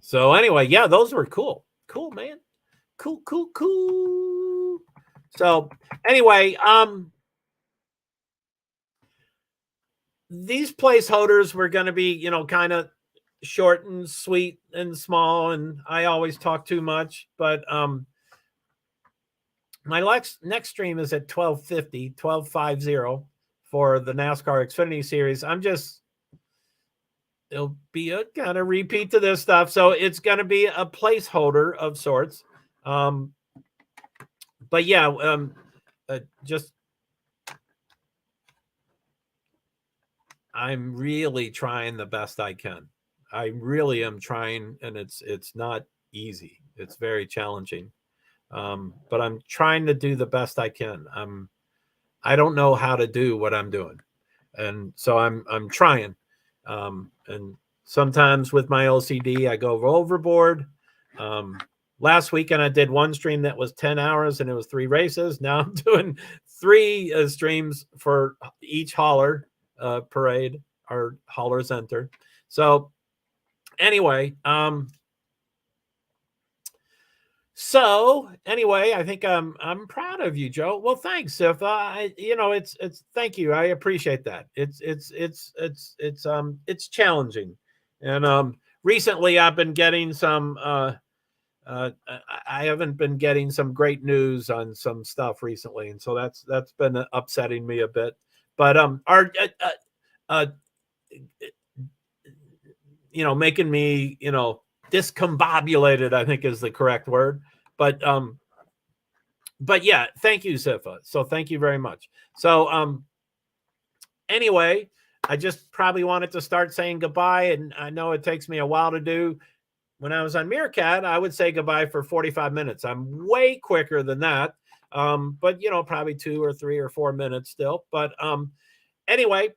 So anyway, yeah, those were cool. Cool, man. Cool. So anyway, these placeholders were going to be, kind of short and sweet and small, and I always talk too much, but my next stream is at 12:50 for the NASCAR Xfinity Series. It'll be a kind of repeat to this stuff, so it's going to be a placeholder of sorts. But yeah, just I'm really trying the best I can. I really am trying, and it's not easy. It's very challenging. But I'm trying to do the best I can. I don't know how to do what I'm doing. And so I'm trying. And sometimes with my OCD, I go overboard. Last weekend, I did one stream that was 10 hours and it was 3 races. Now I'm doing 3 streams for each hauler parade or haulers enter. So anyway, I think I'm proud of you, Joe. Well, thanks. If it's thank you. I appreciate that. It's challenging. And recently I've been getting some I haven't been getting some great news on some stuff recently, and so that's been upsetting me a bit. But our uh, making me discombobulated, I think is the correct word. But yeah, thank you, Sifa. So thank you very much. So anyway, I just probably wanted to start saying goodbye, and I know it takes me a while to do. When I was on Meerkat, I would say goodbye for 45 minutes. I'm way quicker than that. But probably 2 or 3 or 4 minutes still. But anyway,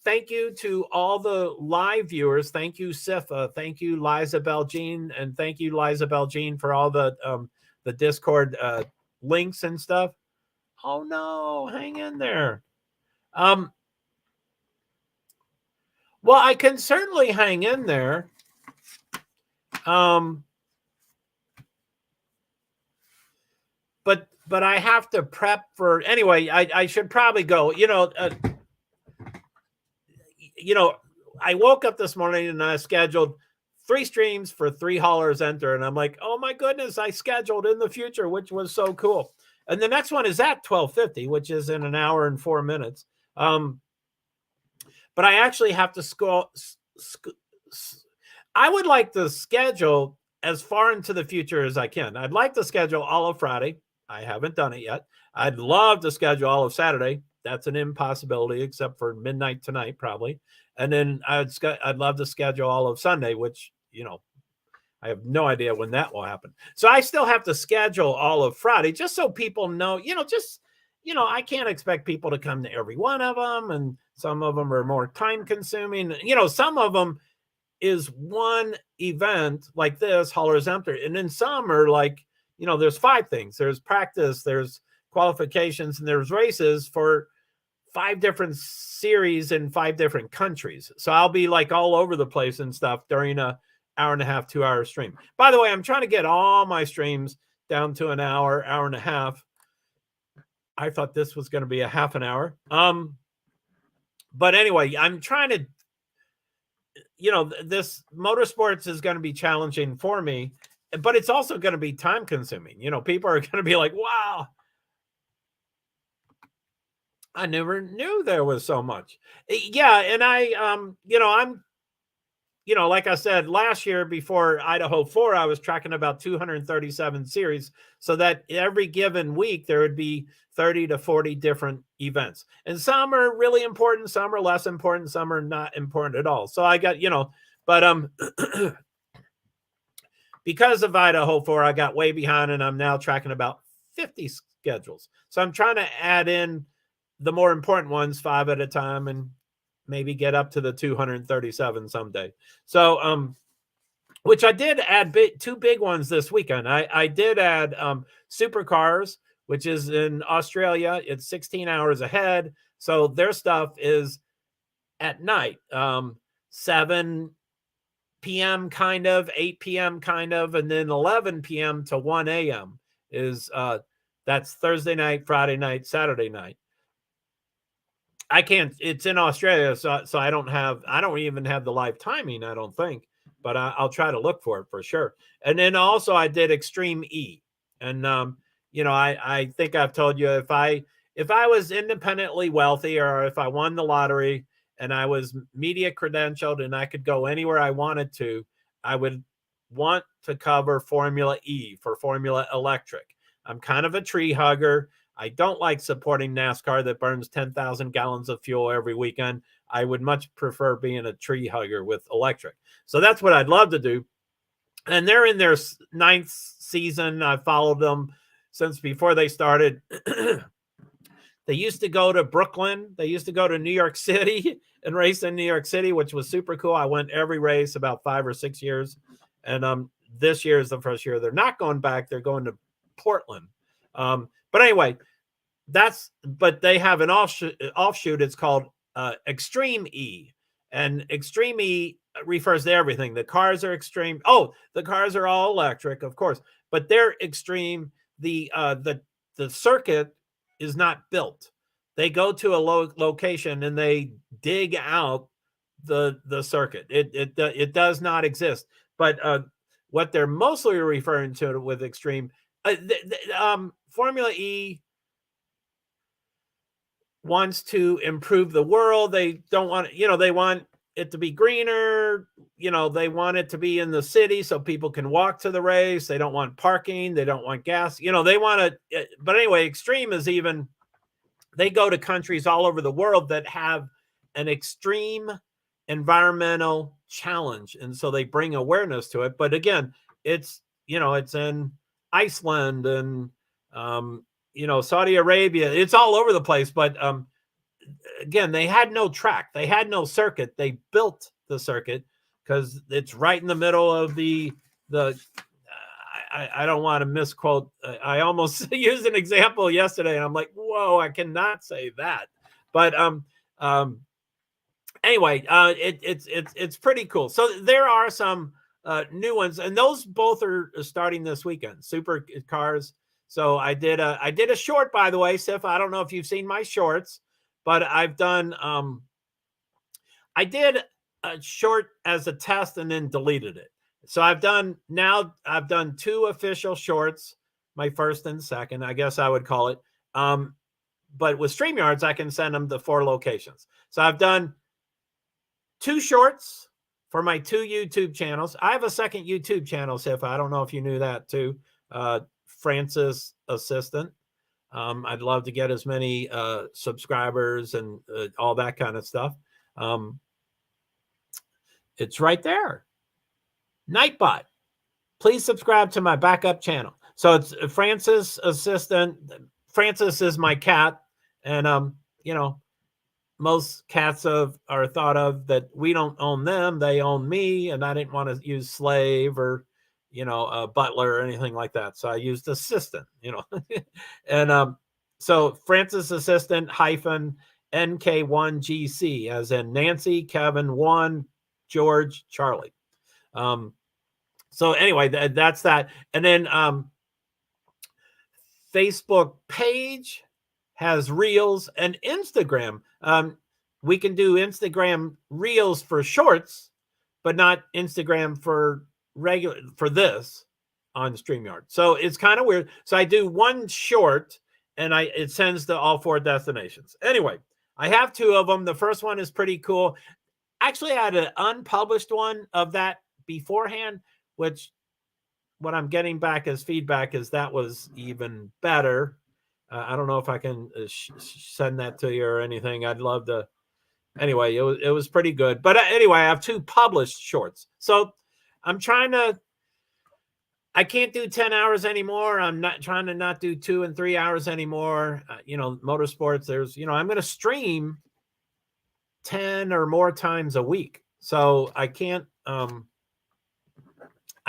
thank you to all the live viewers. Thank you, Sifa. Thank you, Liza Beljean, and thank you, Liza Beljean, for all the Discord links and stuff. Oh no, hang in there. Well, I can certainly hang in there. But I have to prep for anyway. I should probably go. I woke up this morning and I scheduled 3 streams for 3 haulers enter, and I'm like, oh my goodness, I scheduled in the future, which was so cool. And the next one is at 12:50, which is in an hour and 4 minutes. But I actually have to I would like to schedule as far into the future as I can. I'd like to schedule all of Friday. I haven't done it yet. I'd love to schedule all of Saturday. That's an impossibility, except for midnight tonight, probably. And then I'd love to schedule all of Sunday, which, I have no idea when that will happen. So I still have to schedule all of Friday just so people know, I can't expect people to come to every one of them. And some of them are more time consuming. Some of them is one event like this, haulers enter. And then some are like, there's 5 things. There's practice, there's qualifications, and there's races for 5 different series in 5 different countries. So I'll be like all over the place and stuff during a hour and a half, 2-hour stream. By the way, I'm trying to get all my streams down to an hour and a half. I thought this was going to be a half an hour. But anyway, I'm trying to, this motorsports is going to be challenging for me, but it's also going to be time consuming. People are going to be like, wow, I never knew there was so much. Yeah. And I'm, like I said, last year before Idaho 4, I was tracking about 237 series, so that every given week there would be 30 to 40 different events. And some are really important, some are less important, some are not important at all. So I got, but because of Idaho 4, I got way behind, and I'm now tracking about 50 schedules. So I'm trying to add in the more important ones 5 at a time, and maybe get up to the 237 someday. So, which I did add 2 big ones this weekend. I did add Supercars, which is in Australia. It's 16 hours ahead. So their stuff is at night, 7 p.m. kind of, 8 p.m. kind of, and then 11 p.m. to 1 a.m. is that's Thursday night, Friday night, Saturday night. I can't, it's in Australia, so I don't even have the live timing, I don't think, but I'll try to look for it for sure. And then also I did Extreme E. And, I think I've told you, if I was independently wealthy, or if I won the lottery and I was media credentialed and I could go anywhere I wanted to, I would want to cover Formula E for Formula Electric. I'm kind of a tree hugger. I don't like supporting NASCAR that burns 10,000 gallons of fuel every weekend. I would much prefer being a tree hugger with electric. So that's what I'd love to do. And they're in their 9th season. I've followed them since before they started. They used to go to Brooklyn. They used to go to New York City and race in New York City, which was super cool. I went every race about 5 or 6 years. And this year is the first year they're not going back. They're going to Portland. But anyway, but they have an offshoot. It's called Extreme E, and Extreme E refers to everything. The cars are extreme. Oh, the cars are all electric, of course, but they're extreme. The circuit is not built. They go to a location and they dig out the circuit. It does not exist. But what they're mostly referring to with extreme, Formula E wants to improve the world. They don't want, they want it to be greener. They want it to be in the city so people can walk to the race. They don't want parking. They don't want gas. They want to, but anyway, extreme is even, they go to countries all over the world that have an extreme environmental challenge. And so they bring awareness to it. But again, it's in Iceland and, Saudi Arabia. It's all over the place. But again, they had no track. They had no circuit. They built the circuit because it's right in the middle of the I don't want to misquote. I almost used an example yesterday, and I'm like, whoa, I cannot say that. But anyway, it's pretty cool. So there are some new ones, and those both are starting this weekend. Super cars. So I did a short, by the way, Sif. I don't know if you've seen my shorts, but I've done. I did a short as a test and then deleted it. So I've done 2 official shorts, my first and second, I guess I would call it. But with StreamYards, I can send them to 4 locations. So I've done 2 shorts for my 2 YouTube channels. I have a second YouTube channel, Sif. I don't know if you knew that too. Francis Assistant. I'd love to get as many subscribers and all that kind of stuff. It's right there. Nightbot. Please subscribe to my backup channel. So it's Francis Assistant. Francis is my cat. And, most cats are thought of that we don't own them. They own me. And I didn't want to use slave or, a butler or anything like that. So I used assistant, and so Francis Assistant hyphen NK1GC, as in Nancy, Kevin, 1, George, Charlie. So anyway, that's that. And then Facebook page has Reels, and Instagram. We can do Instagram Reels for shorts, but not Instagram for this on StreamYard. So it's kind of weird. So I do 1 short and it sends to all 4 destinations. Anyway, I have 2 of them. The first one is pretty cool. Actually, I had an unpublished one of that beforehand, which what I'm getting back as feedback is that was even better. I don't know if I can send that to you or anything. I'd love to. Anyway, it was pretty good. But anyway, I have 2 published shorts. So I'm trying to, I can't do 10 hours anymore. I'm not trying to not do 2 and 3 hours anymore. Motorsports, there's, I'm going to stream 10 or more times a week. So I can't, I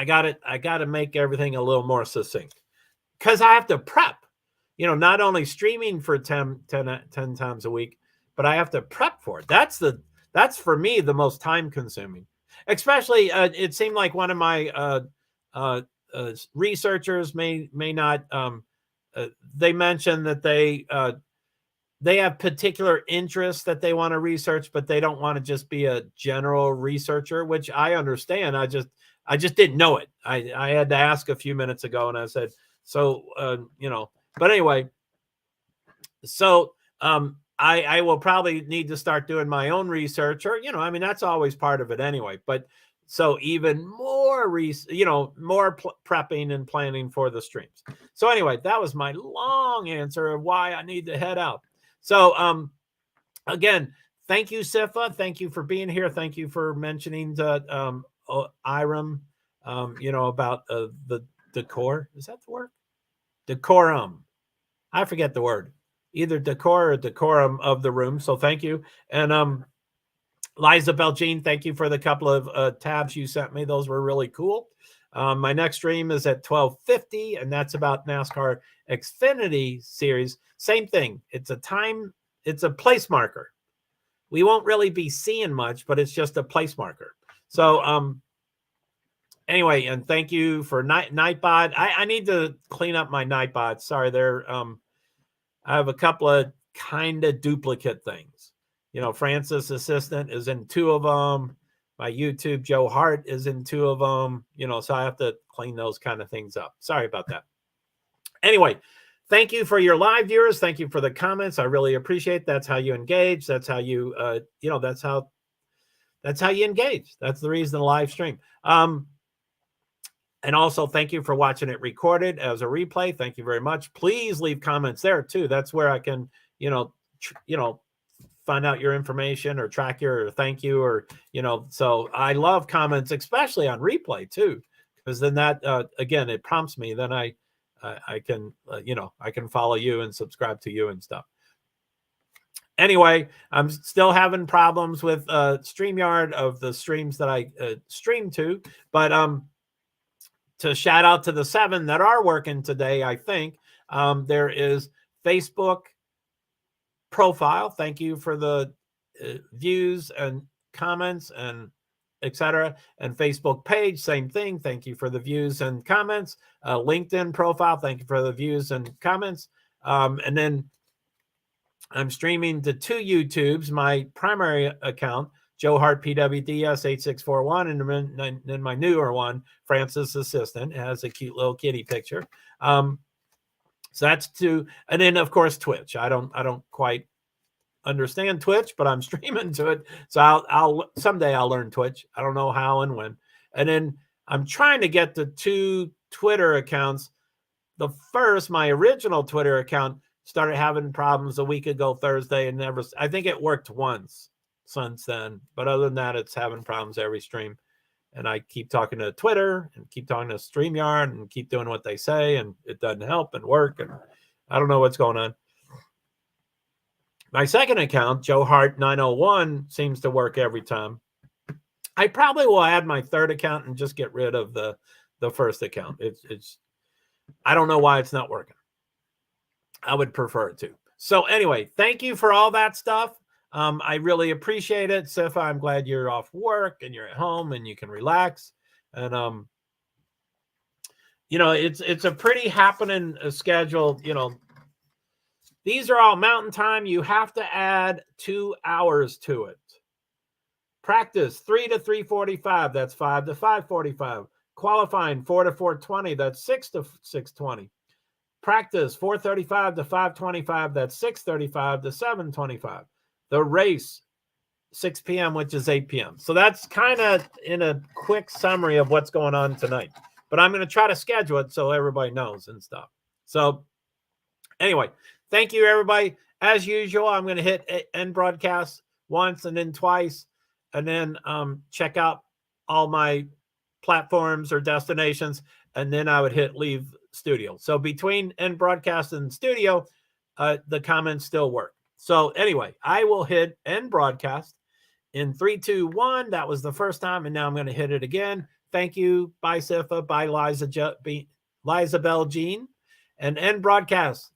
got to make everything a little more succinct because I have to prep, not only streaming for 10 times a week, but I have to prep for it. That's for me, the most time consuming, especially, it seemed like one of my, researchers may not, they mentioned that they have particular interests that they want to research, but they don't want to just be a general researcher, which I understand. I just didn't know it. I had to ask a few minutes ago, and I said, so, but anyway, so I will probably need to start doing my own research, or, that's always part of it anyway. But so even more, more prepping and planning for the streams. So anyway, that was my long answer of why I need to head out. So again, thank you, Sifa. Thank you for being here. Thank you for mentioning to Iram, about the decor. Is that the word? Decorum. I forget the word. Either decor or decorum of the room. So thank you. And Liza Beljean, thank you for the couple of tabs you sent me. Those were really cool. My next stream is at 12:50, and that's about NASCAR Xfinity Series. Same thing. It's a place marker. We won't really be seeing much, but it's just a place marker. So anyway, and thank you for Nightbot. I need to clean up my Nightbot. Sorry, I have a couple of kind of duplicate things. Francis Assistant is in 2 of them. My YouTube, Joe Hart, is in 2 of them, so I have to clean those kind of things up. Sorry about that. Anyway, thank you for your live viewers. Thank you for the comments. I really appreciate it. That's how you engage. That's how you, that's how you engage. That's the reason the live stream. And also, thank you for watching it recorded as a replay. Thank you very much. Please leave comments there too. That's where I can, find out your information or track your or thank you or, so I love comments, especially on replay too, because then that, again, it prompts me. Then I can, I can follow you and subscribe to you and stuff. Anyway, I'm still having problems with StreamYard of the streams that I stream to, but to shout out to the 7 that are working today, I think there is Facebook profile. Thank you for the views and comments and etc. And Facebook page, same thing. Thank you for the views and comments. LinkedIn profile. Thank you for the views and comments. And then I'm streaming to 2 YouTubes. My primary account, Joe Hart PwD's 8641, and then my newer one, Francis Assistant, it has a cute little kitty picture. So that's 2, and then of course Twitch. I don't quite understand Twitch, but I'm streaming to it. So I'll someday I'll learn Twitch. I don't know how and when. And then I'm trying to get the 2 Twitter accounts. The first, my original Twitter account, started having problems a week ago Thursday, and I think it worked once since then. But other than that, it's having problems every stream. And I keep talking to Twitter and keep talking to StreamYard and keep doing what they say, and it doesn't help and work. And I don't know what's going on. My second account, Joe Hart 901, seems to work every time. I probably will add my third account and just get rid of the first account. It's I don't know why it's not working. I would prefer it to. So anyway, thank you for all that stuff. I really appreciate it. Sifa, I'm glad you're off work and you're at home and you can relax. And it's a pretty happening schedule. These are all mountain time. You have to add 2 hours to it. Practice 3 to 3:45. That's 5 to 5:45. Qualifying 4 to 4:20. That's 6 to 6:20. Practice 4:35 to 5:25. That's 6:35 to 7:25. The race 6 p.m., which is 8 p.m. So that's kind of in a quick summary of what's going on tonight. But I'm going to try to schedule it so everybody knows and stuff. So anyway, thank you, everybody. As usual, I'm going to hit end broadcast once and then twice, and then check out all my platforms or destinations, and then I would hit leave studio. So between end broadcast and studio, the comments still work. So anyway, I will hit end broadcast in 3, 2, 1. That was the first time, and now I'm going to hit it again. Thank you. Bye, Sifa. Bye, Liza Bell Jean. And end broadcast.